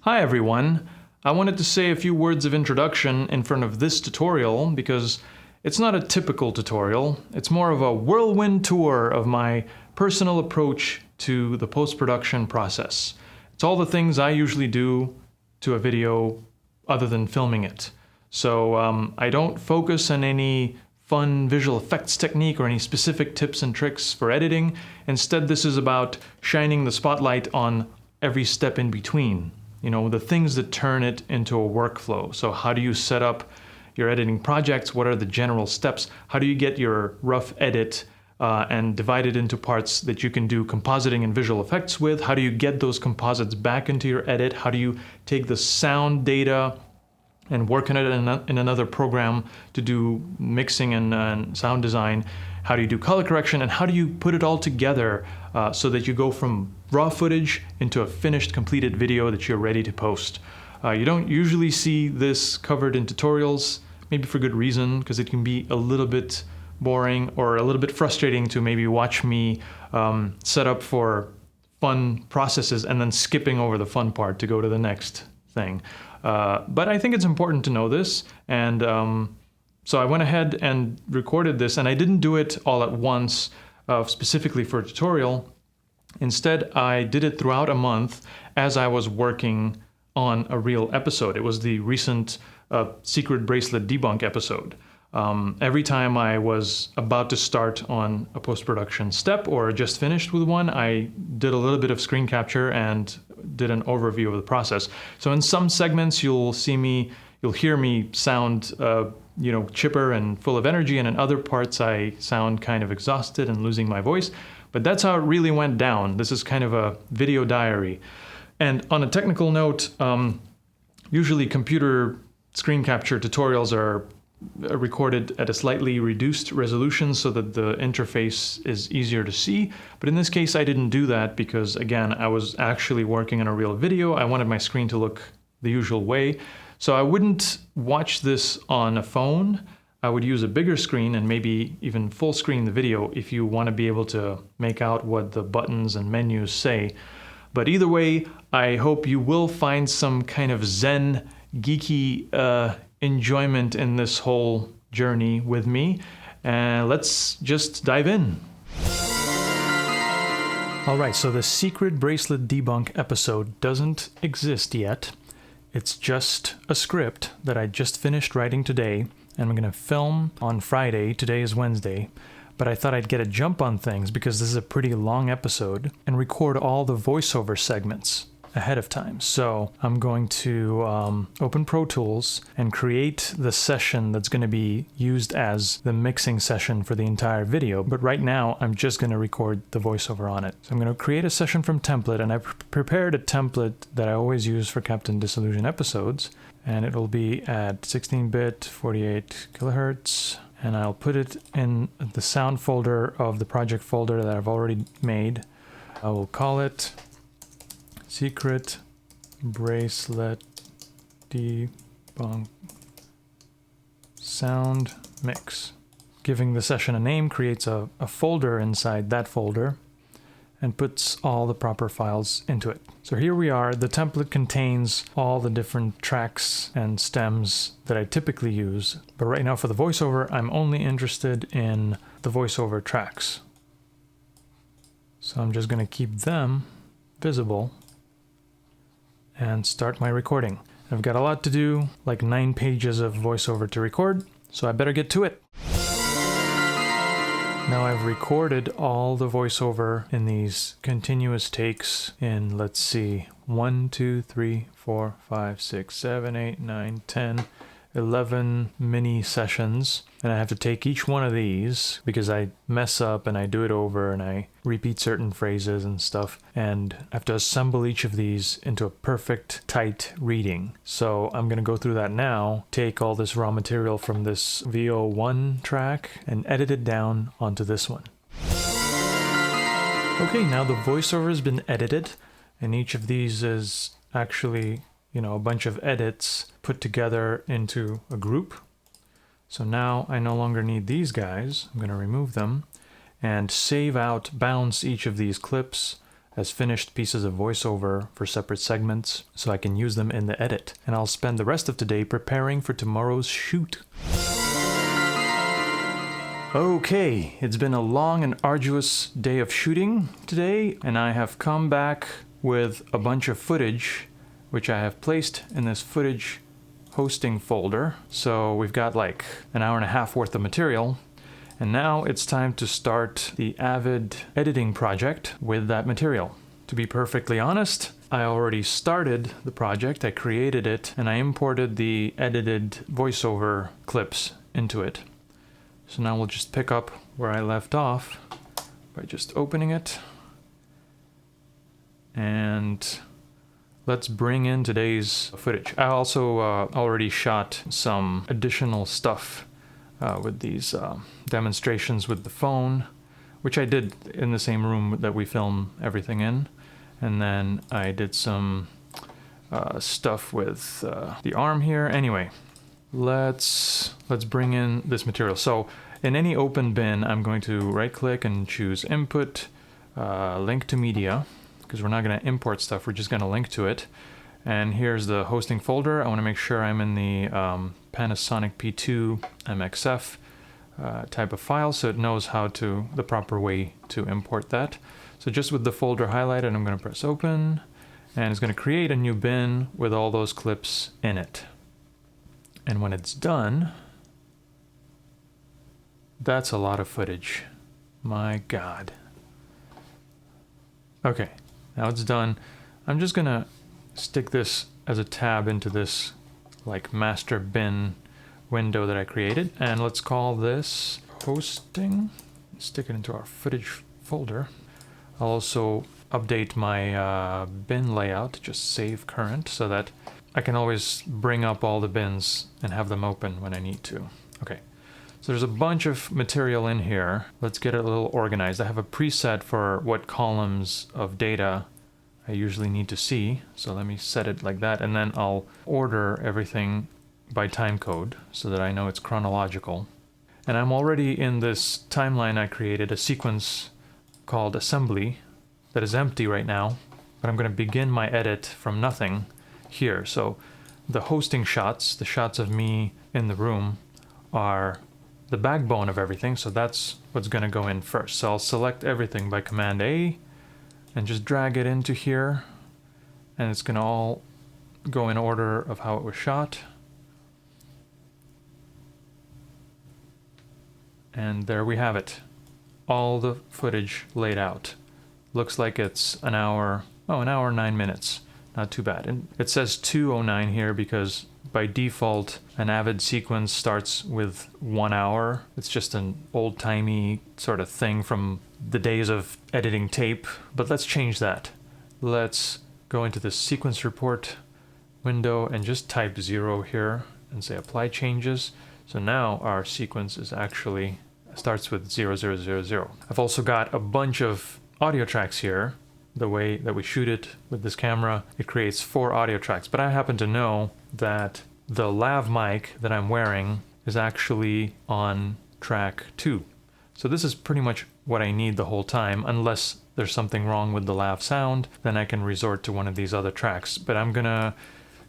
Hi everyone! I wanted to say a few words of introduction in front of this tutorial because it's not a typical tutorial. It's more of a whirlwind tour of my personal approach to the post-production process. It's all the things I usually do to a video other than filming it. So I don't focus on any fun visual effects technique or any specific tips and tricks for editing. Instead, this is about shining the spotlight on every step in between. You know, the things that turn it into a workflow. So how do you set up your editing projects? What are the general steps? How do you get your rough edit and divide it into parts that you can do compositing and visual effects with? How do you get those composites back into your edit? How do you take the sound data and work on it in another program to do mixing and sound design? How do you do color correction? And how do you put it all together so that you go from raw footage into a finished, completed video that you're ready to post? You don't usually see this covered in tutorials, maybe for good reason, because it can be a little bit boring or a little bit frustrating to maybe watch me set up for fun processes and then skipping over the fun part to go to the next thing. But I think it's important to know this, and so I went ahead and recorded this, and I didn't do it all at once specifically for a tutorial. Instead, I did it throughout a month as I was working on a real episode. It was the recent secret bracelet debunk episode. Every time I was about to start on a post-production step or just finished with one, I did a little bit of screen capture and did an overview of the process. So in some segments you'll hear me sound chipper and full of energy, and in other parts I sound kind of exhausted and losing my voice. But that's how it really went down. This is kind of a video diary. And on a technical note, usually computer screen capture tutorials are recorded at a slightly reduced resolution so that the interface is easier to see. But in this case, I didn't do that because, again, I was actually working on a real video. I wanted my screen to look the usual way. So I wouldn't watch this on a phone. I would use a bigger screen and maybe even full screen the video if you want to be able to make out what the buttons and menus say. But either way, I hope you will find some kind of zen, geeky enjoyment in this whole journey with me. And let's just dive in. All right, so the secret bracelet debunk episode doesn't exist yet. It's just a script that I just finished writing today, and I'm going to film on Friday. Today is Wednesday. But I thought I'd get a jump on things because this is a pretty long episode and record all the voiceover segments ahead of time. So I'm going to open ProTools and create the session that's going to be used as the mixing session for the entire video. But right now, I'm just going to record the voiceover on it. So I'm going to create a session from template, and I've prepared a template that I always use for Captain Disillusion episodes. And it'll be at 16-bit, 48 kilohertz. And I'll put it in the sound folder of the project folder that I've already made. I will call it Secret Bracelet Debunk Sound Mix. Giving the session a name creates a folder inside that folder and puts all the proper files into it. So here we are. The template contains all the different tracks and stems that I typically use. But right now for the voiceover, I'm only interested in the voiceover tracks. So I'm just going to keep them visible and start my recording. I've got a lot to do, like 9 pages of voiceover to record, so I better get to it. Now I've recorded all the voiceover in these continuous takes in, let's see, 1, 2, 3, 4, 5, 6, 7, 8, 9, 10, 11 mini sessions. And I have to take each one of these because I mess up and I do it over and I repeat certain phrases and stuff. And I have to assemble each of these into a perfect, tight reading. So I'm going to go through that now, take all this raw material from this VO1 track and edit it down onto this one. Okay, now the voiceover has been edited, and each of these is actually a bunch of edits put together into a group. So now I no longer need these guys. I'm going to remove them and save out, bounce each of these clips as finished pieces of voiceover for separate segments so I can use them in the edit. And I'll spend the rest of today preparing for tomorrow's shoot. Okay, it's been a long and arduous day of shooting today, and I have come back with a bunch of footage which I have placed in this footage hosting folder. So we've got like an hour and a half worth of material, and now it's time to start the Avid editing project with that material. To be perfectly honest, I already started the project, I created it, and I imported the edited voiceover clips into it. So now we'll just pick up where I left off by just opening it. And let's bring in today's footage. I also already shot some additional stuff with these demonstrations with the phone, which I did in the same room that we film everything in. And then I did some stuff with the arm here. Anyway, let's bring in this material. So in any open bin, I'm going to right-click and choose Input, Link to Media, because we're not going to import stuff, we're just going to link to it. And here's the hosting folder. I want to make sure I'm in the Panasonic P2 MXF type of file, so it knows the proper way to import that. So just with the folder highlighted, I'm going to press open, and it's going to create a new bin with all those clips in it. And when it's done, that's a lot of footage. My God. Okay, now it's done. I'm just gonna stick this as a tab into this like master bin window that I created, and let's call this hosting. Stick it into our footage folder. I'll also update my bin layout, just save current, so that I can always bring up all the bins and have them open when I need to. Okay, so there's a bunch of material in here. Let's get it a little organized. I have a preset for what columns of data I usually need to see. So let me set it like that, and then I'll order everything by time code so that I know it's chronological. And I'm already in this timeline I created, a sequence called assembly that is empty right now, but I'm going to begin my edit from nothing here. So the hosting shots, the shots of me in the room, are the backbone of everything, so that's what's going to go in first. So I'll select everything by Command A and just drag it into here, and it's going to all go in order of how it was shot. And there we have it. All the footage laid out. Looks like it's an hour and 9 minutes. Not too bad. And it says 2:09 here because by default an Avid sequence starts with 1 hour. It's just an old-timey sort of thing from the days of editing tape, but let's change that. Let's go into the sequence report window and just type 0 here and say apply changes. So now our sequence is actually starts with 0000. I've also got a bunch of audio tracks here. The way that we shoot it with this camera, it creates 4 audio tracks, but I happen to know that the lav mic that I'm wearing is actually on track 2. So this is pretty much what I need the whole time, unless there's something wrong with the lav sound, then I can resort to one of these other tracks. But I'm gonna,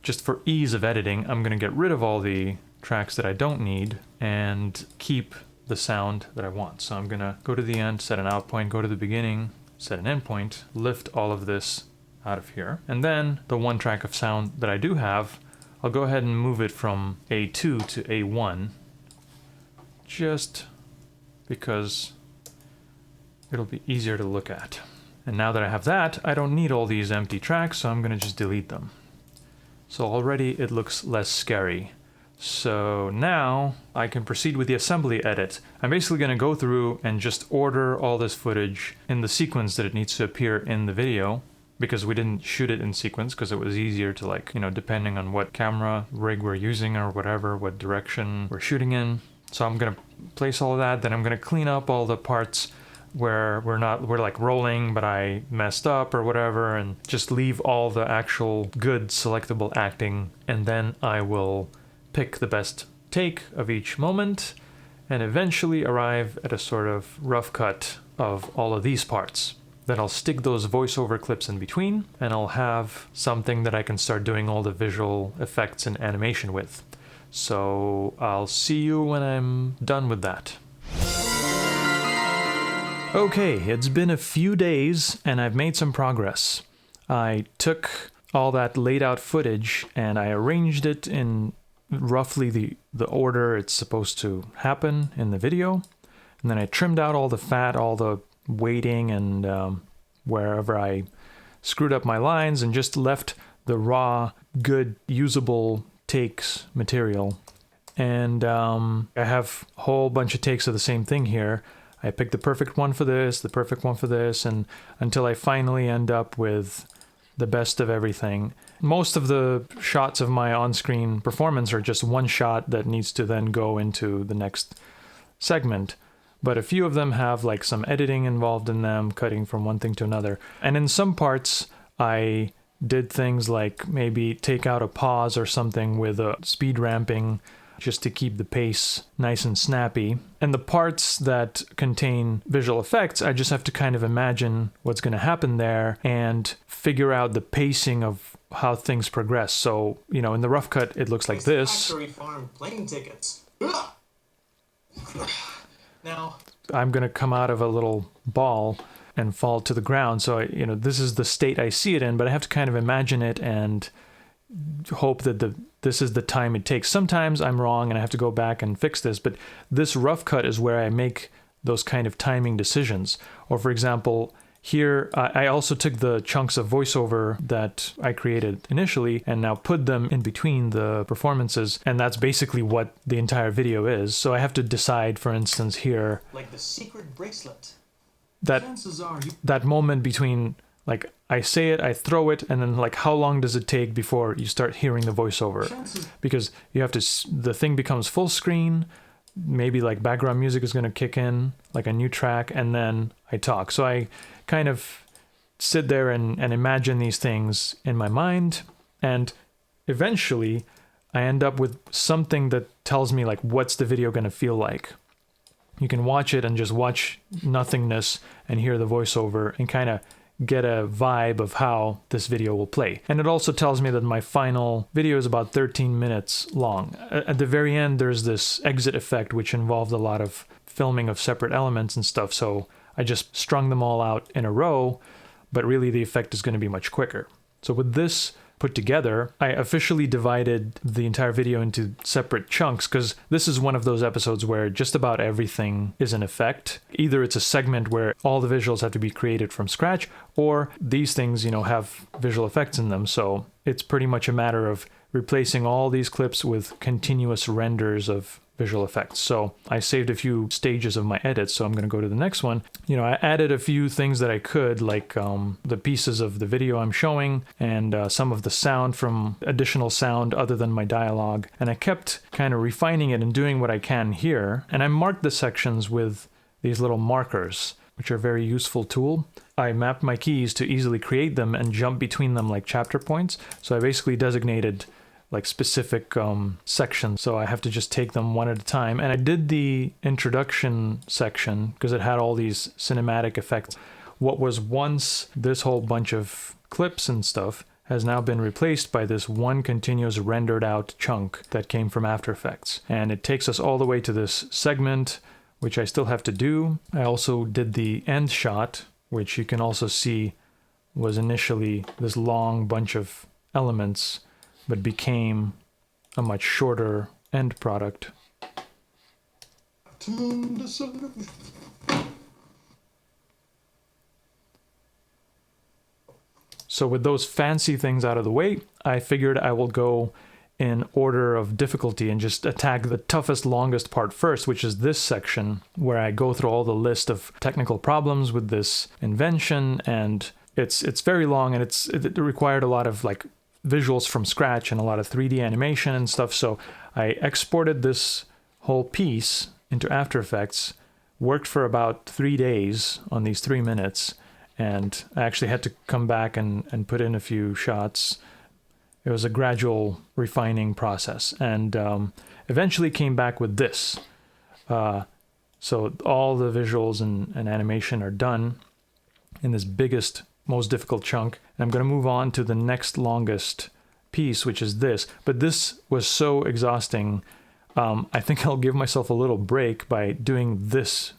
just for ease of editing, I'm gonna get rid of all the tracks that I don't need and keep the sound that I want. So I'm gonna go to the end, set an out point, go to the beginning, set an endpoint, lift all of this out of here. And then the one track of sound that I do have, I'll go ahead and move it from A2 to A1, just because it'll be easier to look at. And now that I have that, I don't need all these empty tracks, so I'm gonna just delete them. So already it looks less scary. So now I can proceed with the assembly edit. I'm basically going to go through and just order all this footage in the sequence that it needs to appear in the video, because we didn't shoot it in sequence because it was easier to, like, you know, depending on what camera rig we're using or whatever, what direction we're shooting in. So I'm going to place all of that, then I'm going to clean up all the parts where we're like rolling but I messed up or whatever, and just leave all the actual good selectable acting, and then I will pick the best take of each moment and eventually arrive at a sort of rough cut of all of these parts Then I'll stick those voiceover clips in between, and I'll have something that I can start doing all the visual effects and animation with. So I'll see you when I'm done with that. Okay, it's been a few days and I've made some progress. I took all that laid out footage and I arranged it in roughly the order it's supposed to happen in the video. And then I trimmed out all the fat, all the weighting, and wherever I screwed up my lines, and just left the raw, good, usable takes material. And I have a whole bunch of takes of the same thing here. I picked the perfect one for this, the perfect one for this, and until I finally end up with the best of everything. Most of the shots of my on-screen performance are just one shot that needs to then go into the next segment. But a few of them have like some editing involved in them, cutting from one thing to another. And in some parts, I did things like maybe take out a pause or something with a speed ramping, just to keep the pace nice and snappy. And the parts that contain visual effects, I just have to kind of imagine what's going to happen there and figure out the pacing of how things progress. So, you know, in the rough cut, it looks like this. Factory farm plane tickets. Now, I'm going to come out of a little ball and fall to the ground. So, this is the state I see it in, but I have to kind of imagine it and hope that this is the time it takes. Sometimes I'm wrong and I have to go back and fix this, but this rough cut is where I make those kind of timing decisions. Or for example, here I also took the chunks of voiceover that I created initially and now put them in between the performances, and that's basically what the entire video is. So I have to decide, for instance, here, like the secret bracelet. that moment between, like, I say it, I throw it, and then like how long does it take before you start hearing the voiceover? Because you have to, the thing becomes full screen, maybe like background music is going to kick in, like a new track, and then I talk. So I kind of sit there and imagine these things in my mind, and eventually I end up with something that tells me like what's the video going to feel like. You can watch it and just watch nothingness and hear the voiceover and kind of get a vibe of how this video will play. And it also tells me that my final video is about 13 minutes long. At the very end, there's this exit effect, which involved a lot of filming of separate elements and stuff. So I just strung them all out in a row, but really the effect is going to be much quicker. So with this put together, I officially divided the entire video into separate chunks, because this is one of those episodes where just about everything is in effect. Either it's a segment where all the visuals have to be created from scratch, or these things, have visual effects in them. So it's pretty much a matter of replacing all these clips with continuous renders of visual effects. So I saved a few stages of my edits, so I'm going to go to the next one. I added a few things that I could, like the pieces of the video I'm showing, and some of the sound from additional sound other than my dialogue. And I kept kind of refining it and doing what I can here. And I marked the sections with these little markers, which are a very useful tool. I mapped my keys to easily create them and jump between them like chapter points. So I basically designated like specific sections, so I have to just take them one at a time. And I did the introduction section because it had all these cinematic effects. What was once this whole bunch of clips and stuff has now been replaced by this one continuous rendered out chunk that came from After Effects. And it takes us all the way to this segment, which I still have to do. I also did the end shot, which you can also see was initially this long bunch of elements, but became a much shorter end product. So with those fancy things out of the way, I figured I will go in order of difficulty and just attack the toughest, longest part first, which is this section where I go through all the list of technical problems with this invention. And it's very long, and it required a lot of like visuals from scratch and a lot of 3D animation and stuff. So I exported this whole piece into After Effects, worked for about 3 days on these 3 minutes, and I actually had to come back and put in a few shots. It was a gradual refining process, and eventually came back with this. So all the visuals and animation are done. in this biggest, most difficult chunk. And I'm going to move on to the next longest piece, which is this. But this was so exhausting. I think I'll give myself a little break by doing this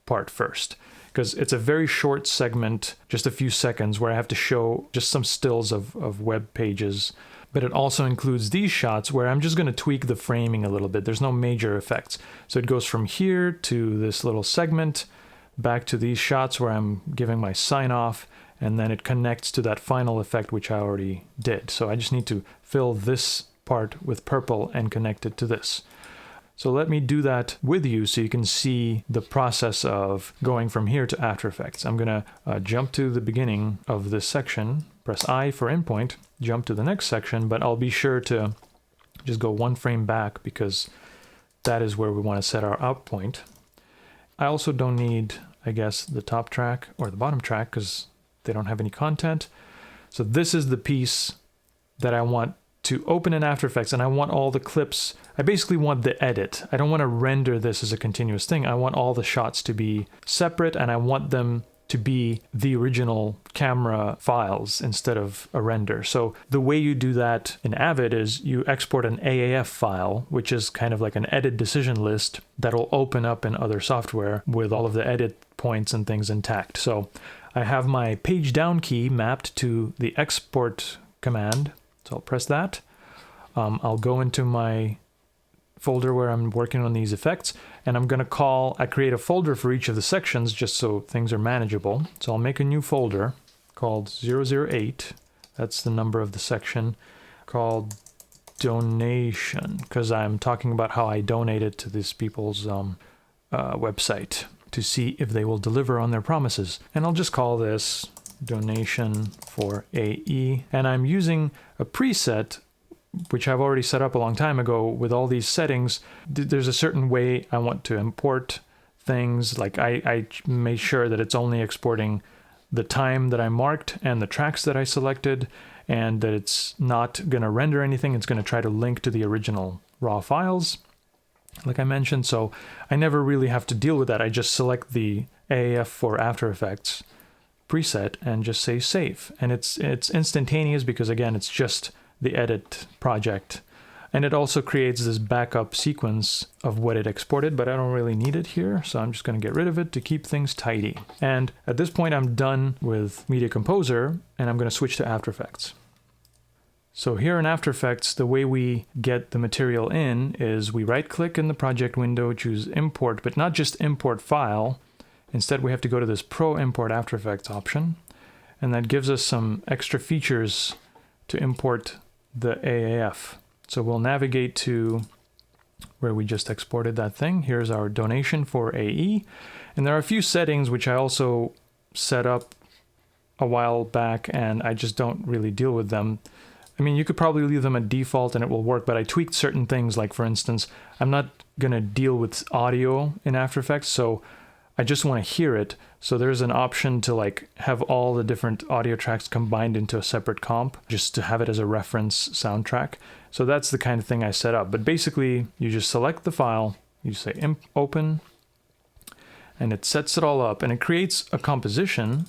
part first, because it's a very short segment, just a few seconds, where I have to show just some stills of web pages. But it also includes these shots where I'm just going to tweak the framing a little bit. There's no major effects. So it goes from here to this little segment, back to these shots where I'm giving my sign off, and then it connects to that final effect, which I already did. So I just need to fill this part with purple and connect it to this. So let me do that with you so you can see the process of going from here to After Effects. I'm going to jump to the beginning of this section, press I for endpoint, jump to the next section, but I'll be sure to just go one frame back because that is where we want to set our out point. I also don't need, I guess, the top track or the bottom track because they don't have any content. So this is the piece that I want to open in After Effects, and I want all the clips. I basically want the edit. I don't want to render this as a continuous thing. I want all the shots to be separate, and I want them to be the original camera files instead of a render. So the way you do that in Avid is you export an AAF file, which is kind of like an edit decision list that'll open up in other software with all of the edit points and things intact. So I have my page down key mapped to the export command. So I'll press that. I'll go into my folder where I'm working on these effects, and I'm going to I create a folder for each of the sections just so things are manageable. So I'll make a new folder called 008. That's the number of the section, called donation, because I'm talking about how I donated to these people's website to see if they will deliver on their promises. And I'll just call this donation for AE. And I'm using a preset which I've already set up a long time ago with all these settings. There's a certain way I want to import things. Like I made sure that it's only exporting the time that I marked and the tracks that I selected, and that it's not going to render anything. It's going to try to link to the original raw files, like I mentioned. So I never really have to deal with that. I just select the AAF for After Effects preset and just say save. And it's instantaneous because, again, it's just the edit project. And it also creates this backup sequence of what it exported, but I don't really need it here, so I'm just going to get rid of it to keep things tidy. And at this point, I'm done with Media Composer, and I'm going to switch to After Effects. So here in After Effects, the way we get the material in is we right-click in the project window, choose Import, but not just Import File. Instead, we have to go to this Pro Import After Effects option, and that gives us some extra features to import the AAF. So we'll navigate to where we just exported that thing. Here's our donation for AE. And there are a few settings which I also set up a while back, and I just don't really deal with them. I mean, you could probably leave them at default and it will work, but I tweaked certain things. Like, for instance, I'm not going to deal with audio in After Effects, so I just want to hear it. So there's an option to like have all the different audio tracks combined into a separate comp, just to have it as a reference soundtrack. So that's the kind of thing I set up. But basically, you just select the file, you say open, and it sets it all up, and it creates a composition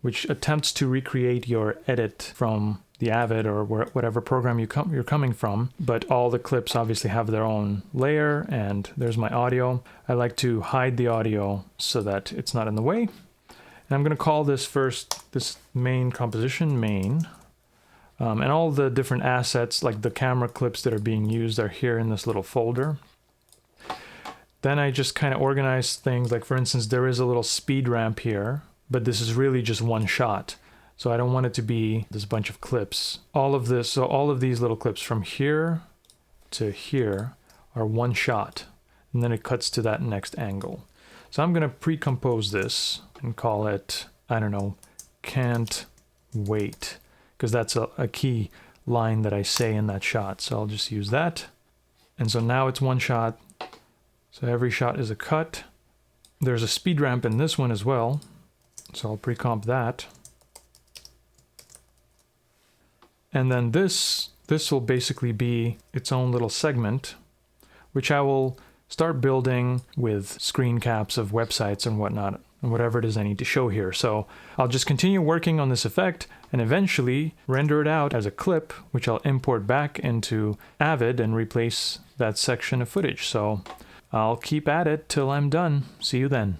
which attempts to recreate your edit from the Avid or whatever program you're coming from, but all the clips obviously have their own layer, and there's my audio. I like to hide the audio so that it's not in the way. And I'm going to call this first, this main composition, main, and all the different assets, like the camera clips that are being used, are here in this little folder. Then I just kind of organize things, like for instance, there is a little speed ramp here, but this is really just one shot. So I don't want it to be this bunch of clips. All of this, so all of these little clips from here to here are one shot, and then it cuts to that next angle. So I'm gonna pre-compose this and call it, I don't know, can't wait, because that's a key line that I say in that shot. So I'll just use that. And so now it's one shot. So every shot is a cut. There's a speed ramp in this one as well. So I'll pre-comp that. And then this will basically be its own little segment, which I will start building with screen caps of websites and whatnot and whatever it is I need to show here. So I'll just continue working on this effect and eventually render it out as a clip, which I'll import back into Avid and replace that section of footage. So I'll keep at it till I'm done. See you then.